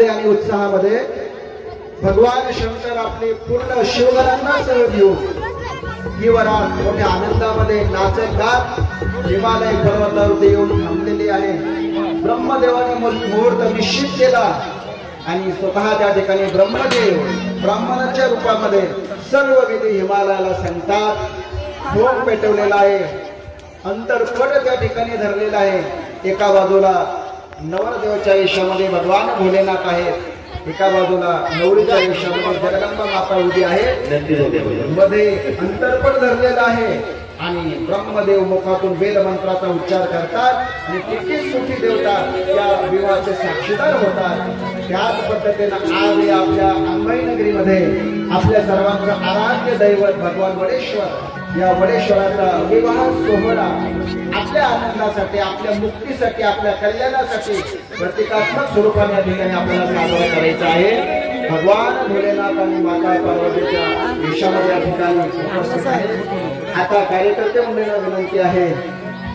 आनंदामध्ये आणि उत्साहामध्ये भगवान शंकर आपले पूर्ण शिवगणांनासह घेऊन ही वरात मोठ्या आनंदामध्ये नाचत गात हिमालय पर्वतावरती येऊन थांबलेली आहे। ब्रह्मदेवाने मुहूर्त निश्चित केला आणि स्वतः त्या ठिकाणी ब्रह्मदेव ब्राह्मणाच्या रूपामध्ये सर्व विधी हिमालयाला सांगतात। भोग पेटवलेला आहे, अंतरपट त्या ठिकाणी धरलेला आहे। एका बाजूला नवरदेवाच्या वेशामध्ये भगवान भोलेनाथ आहेत, एका बाजूला नवरीच्या वेशामध्ये जगदंबा माता उभी आहे, मध्ये अंतरपट धरलेला आहे आणि ब्रह्मदेव मुखातून वेद मंत्राचा उच्चार करतात आणि तितकीच मोठी देवता या विवाहाचे साक्षीदार होतात। त्याच पद्धतीने आज आपल्या अंबाई नगरीमध्ये आपल्या सर्वांचं आराध्य दैवत भगवान वडेश्वर, या वडेश्वराचा विवाह सोहळा आपल्या आनंदासाठी, आपल्या मुक्तीसाठी, आपल्या कल्याणासाठी प्रतिकात्मक स्वरूपाने या ठिकाणी आपल्याला साजरा करायचा आहे। भगवान भोलेनाथ आणि माता पार्वतीच्या वेशामध्ये या ठिकाणी उपस्थित आहेत। आता कार्यकर्ते मंडळींना विनंती आहे,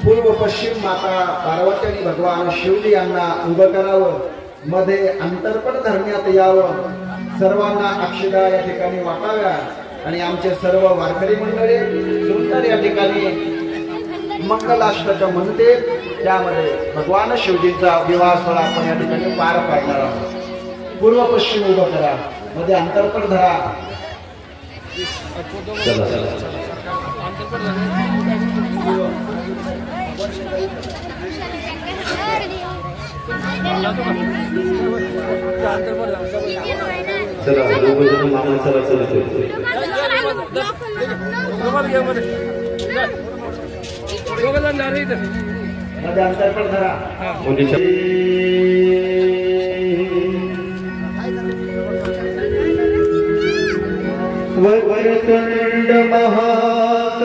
पूर्व पश्चिम माता पार्वती आणि भगवान शिवजी यांना उभं करावं, मध्ये अंतरपट धरण्यात यावं, सर्वांना अक्षदा या ठिकाणी वाटाव्या आणि आमचे सर्व वारकरी मंडळी सुंदर या ठिकाणी मंगलाष्टक म्हणते, त्यामध्ये भगवान शिवजींचा विवाह सोहळा आपण या ठिकाणी पार पाडणार आहोत। पूर्व पश्चिम उभं करा, मध्ये अंतरपट धरा। मध्ये अंतरपट धरा। वक्रतुंड महाकाय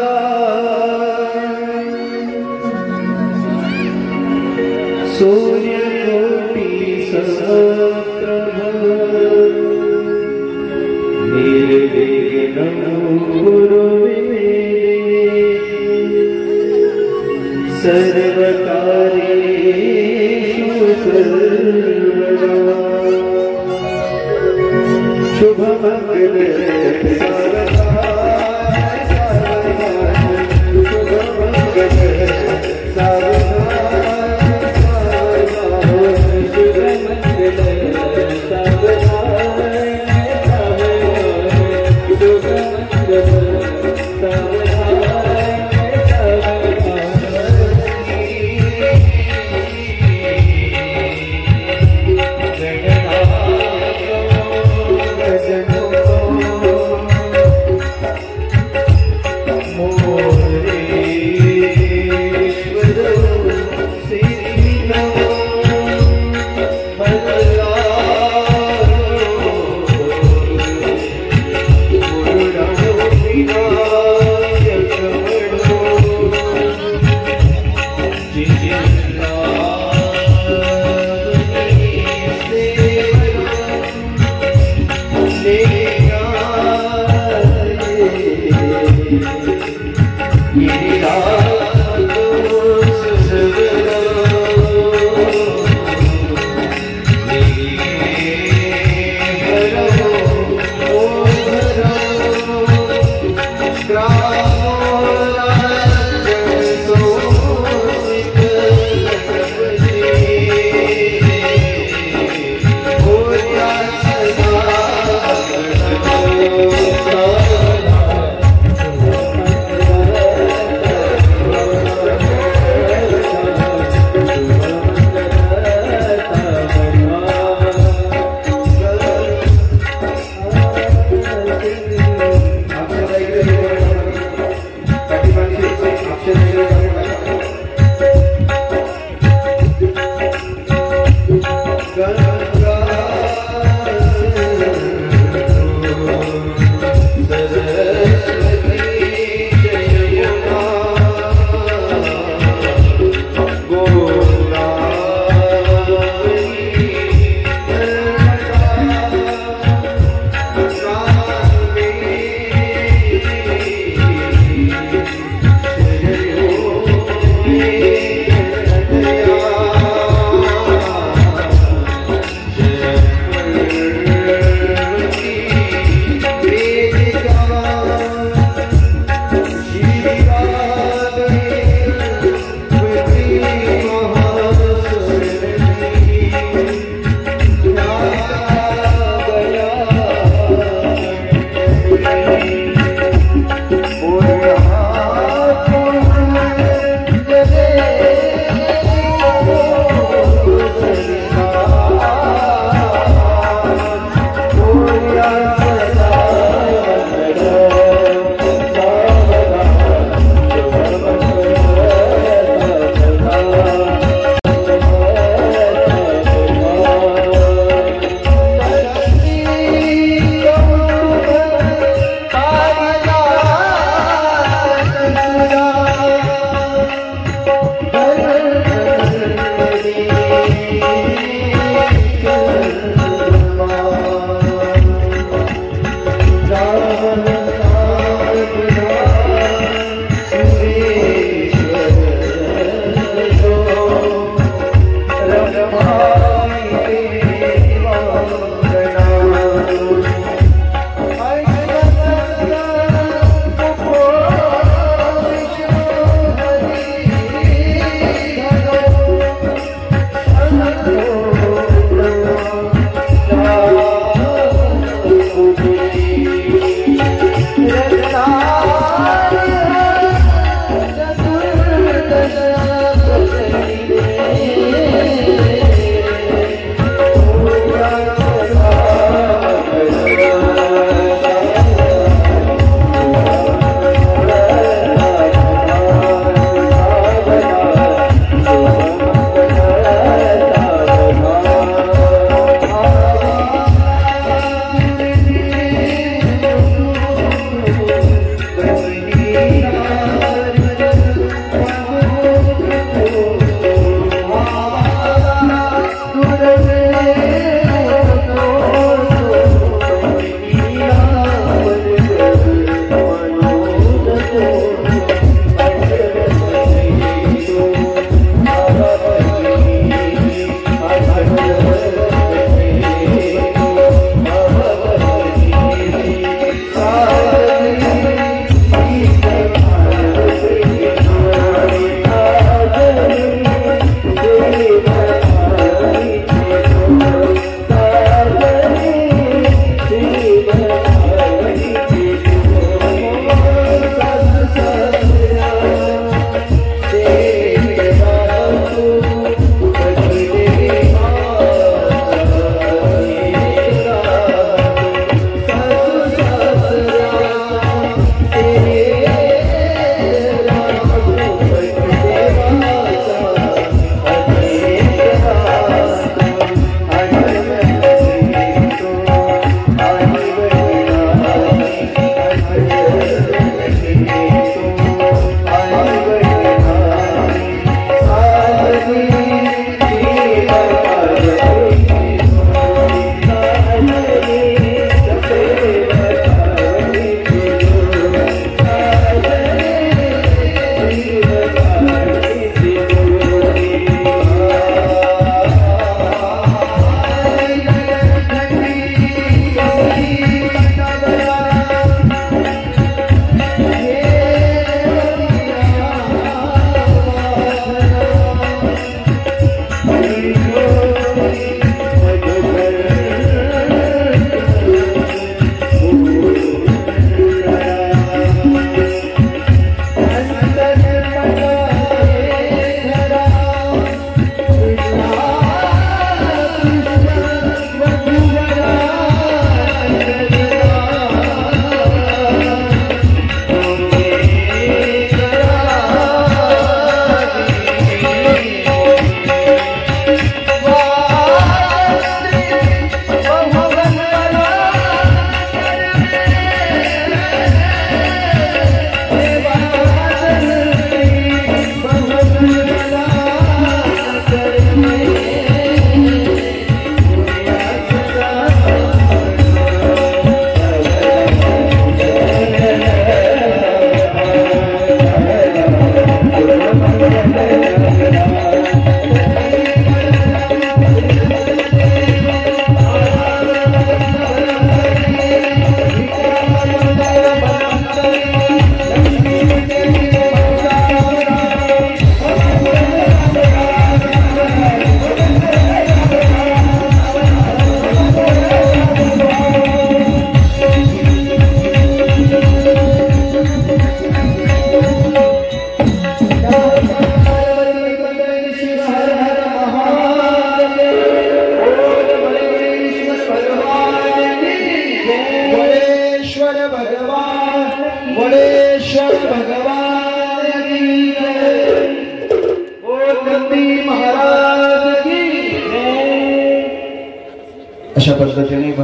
सूर्यकोटि समप्रभ निर्विघ्नं कुरु मे सर्वकार्येषु सर्वदा शुभमंगल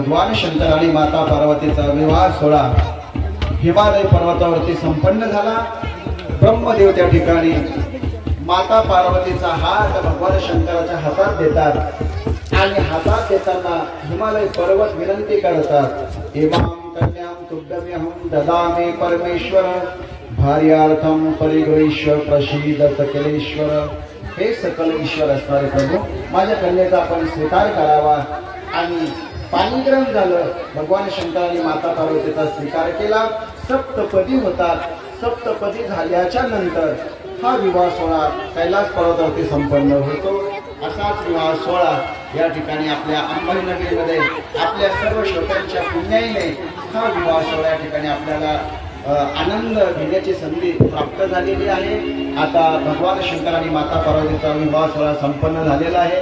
भगवान शंकर आणि माता पार्वतीचा विवाह सोहळा हिमालय पर्वतावरती संपन्न झाला। ब्रह्मदेव त्या ठिकाणी माता पार्वतीचा हात भगवान शंकराच्या हातात देतात आणि हातात देताना हिमालय पर्वत विनंती करतात, इमाम कन्याम तुभ्यमेहं ददामि परमेश्वर भार्यार्थम परिगृह्य प्रसीद सकलेश्वर। हे सकल ईश्वर असणारे प्रभू, माझ्या कन्येचा आपण स्वीकार करावा। आणि पाणी गरम झालं, भगवान शंकराने माता पार्वतीचा स्वीकार केला। सप्तपदी होतात, सप्तपदी झाल्याच्या नंतर हा विवाह सोहळा कैलास पर्वतावरती संपन्न होतो। असाच विवाह सोहळा या ठिकाणी आपल्या अंबाईनगरीमध्ये आपल्या सर्व श्रोत्यांच्या पुण्याईने हा विवाह सोहळा या ठिकाणी आपल्याला आनंद घेण्याची संधी प्राप्त झालेली आहे। आता भगवान शंकर आणि माता पार्वतीचा विवाह सोहळा संपन्न झालेला आहे।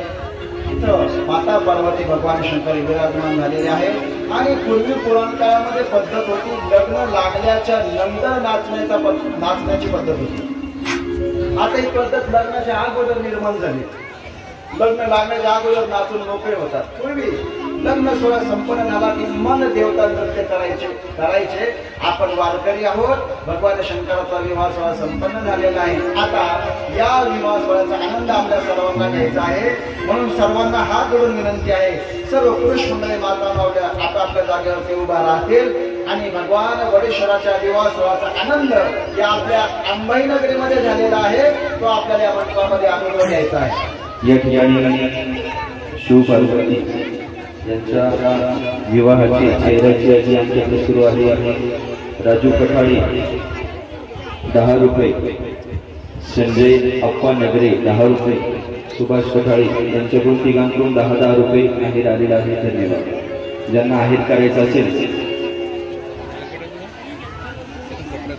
इथं माता पार्वती भगवान शंकर विराजमान झालेले आहे। आणि पूर्वी पुराण काळामध्ये पद्धत होती, लग्न लागल्याच्या नंतर नाचण्याची पद्धत होती। आता ही पद्धत लग्नाच्या अगोदर निर्माण झाली। लग्न लागण्याच्या अगोदर नाचून मोकळे होतात। पूर्वी लग्न सोहळा संपन्न झाला की मन देवता नृत्य करायचे। आपण वारकरी आहोत, भगवान शंकराचा विवाह सोहळा संपन्न झालेला आहे। आता या विवाह सोहळ्याचा आनंद आपल्या सर्वांना घ्यायचा आहे, म्हणून सर्वांना हात जोडून विनंती आहे, सर्व पुरुष मंडळी माता मावल्या आपापल्या जागेवरती उभा राहतील आणि भगवान वडेश्वराच्या विवाह सोहळ्याचा आनंद या आपल्या अंबाईनगरीमध्ये झालेला आहे तो आपल्याला या मंडपामध्ये अनुभव घ्यायचा आहे। या ठिकाणी शिव पार्वती यांच्या विवाहाची चेहऱ्याची आजी आमच्याकडे सुरू आहे। राजू कठाळी 10 रुपये, संजय अप्पा नगरे 10 रुपये, सुभाष कठाळी यांच्याकडून तिघांकडून 10-10 रुपये आहेर आलेला आहे। धन्यवाद। ज्यांना आहेर करायचं असेल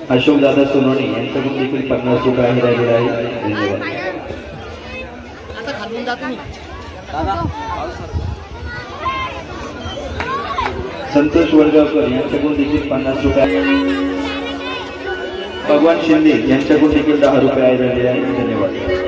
अशोक दादा सोनवणे यांच्याकडून देखील 50 रुपये आहेर आलेला आहे। धन्यवाद। संतोष वडगावकर यांच्याकडून देखील 50 रुपये, भगवान शिंदे यांच्याकडून देखील 10 रुपये आलेले आहेत। धन्यवाद।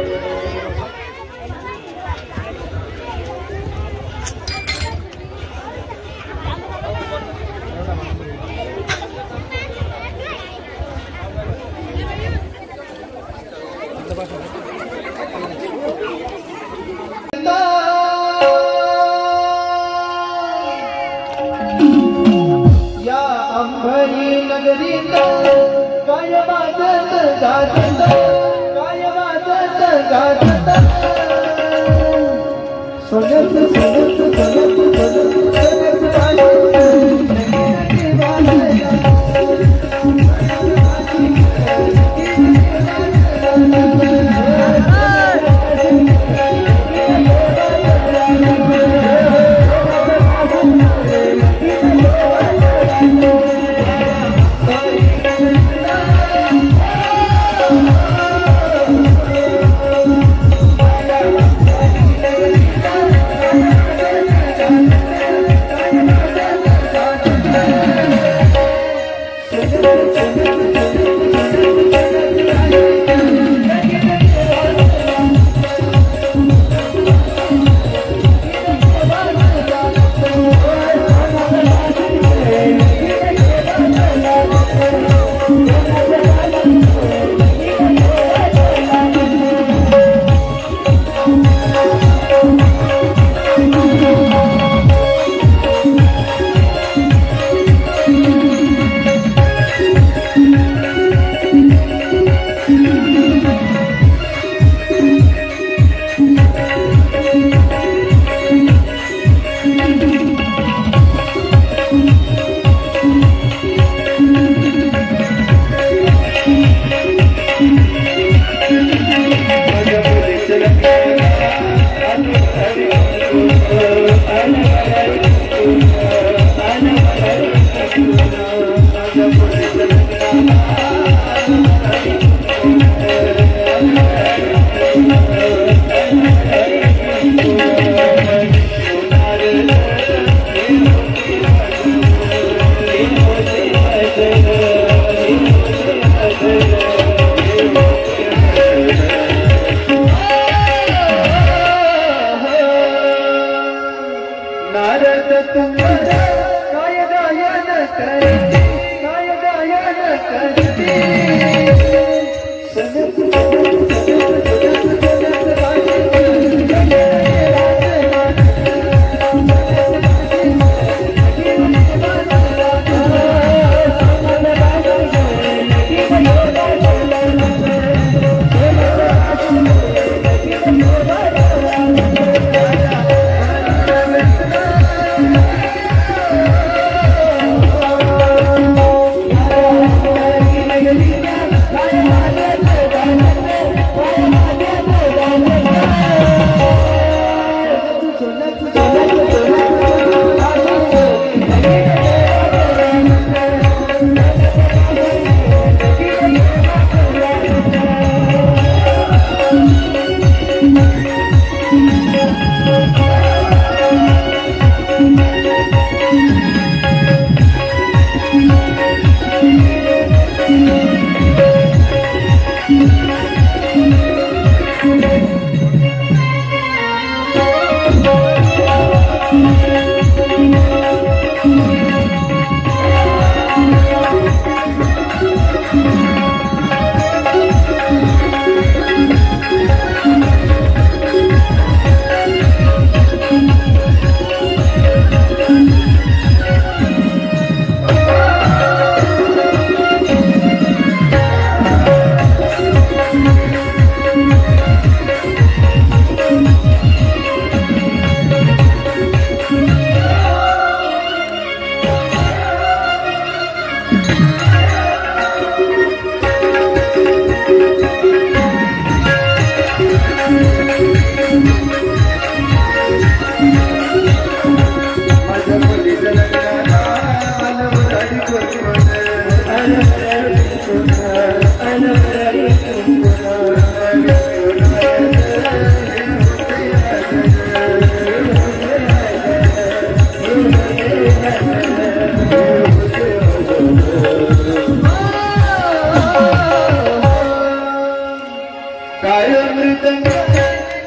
काय मृदंग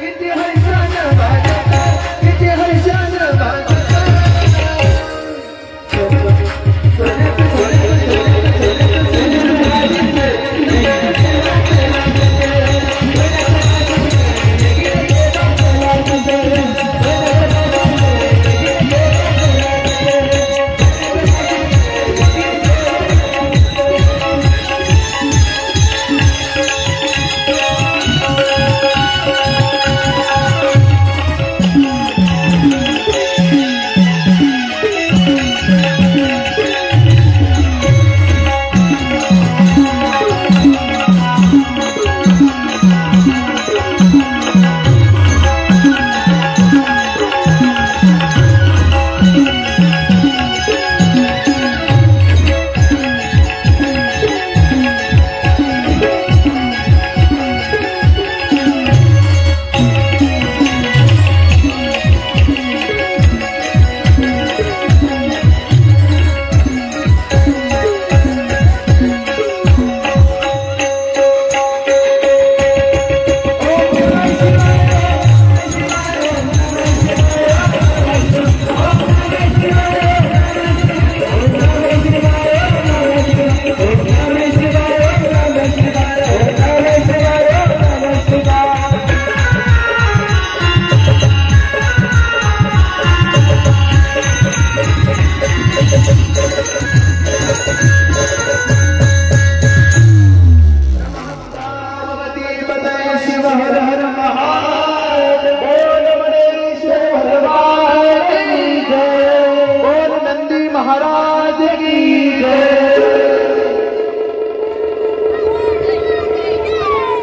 किती हर्षान वाजता, किती हर्षान वाजता.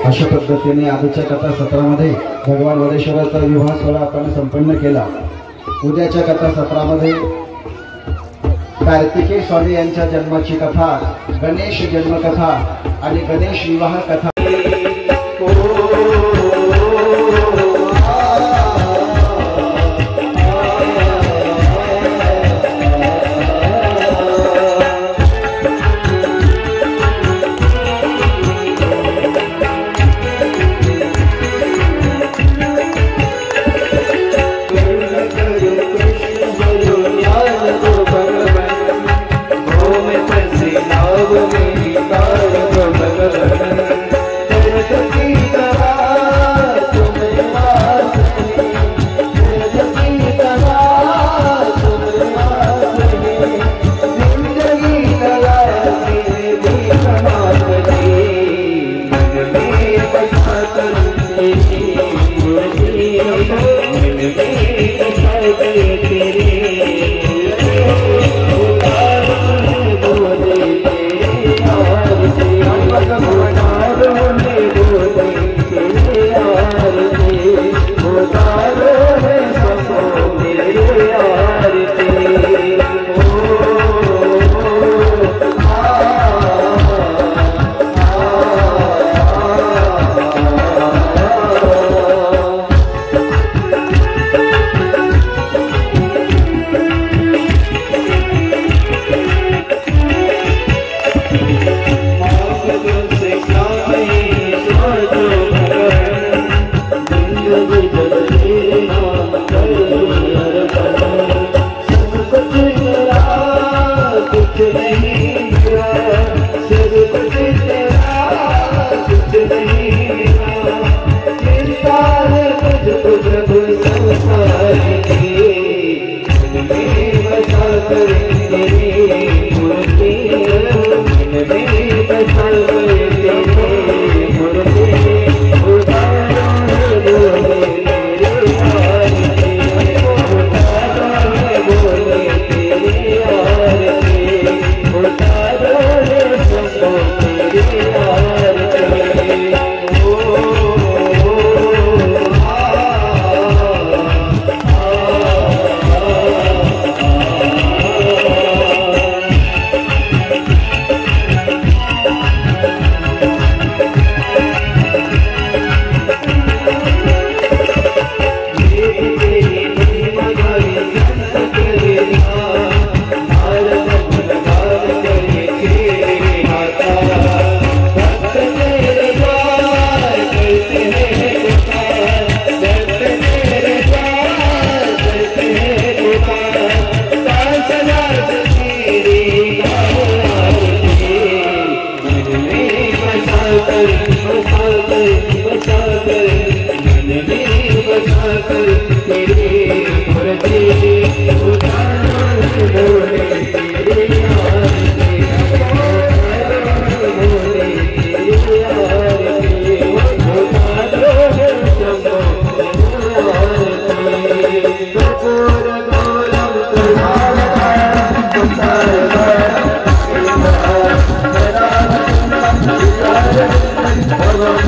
अशा पद्धतीने आजच्या कथा सत्रामध्ये भगवान वडेश्वराचा विवाह सोहळा आपण संपन्न केला. उद्याच्या कथा सत्रामध्ये कार्तिकेय स्वामी यांच्या जन्माची कथा, गणेश जन्मकथा आणि गणेश विवाह कथा. भगवान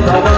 Baba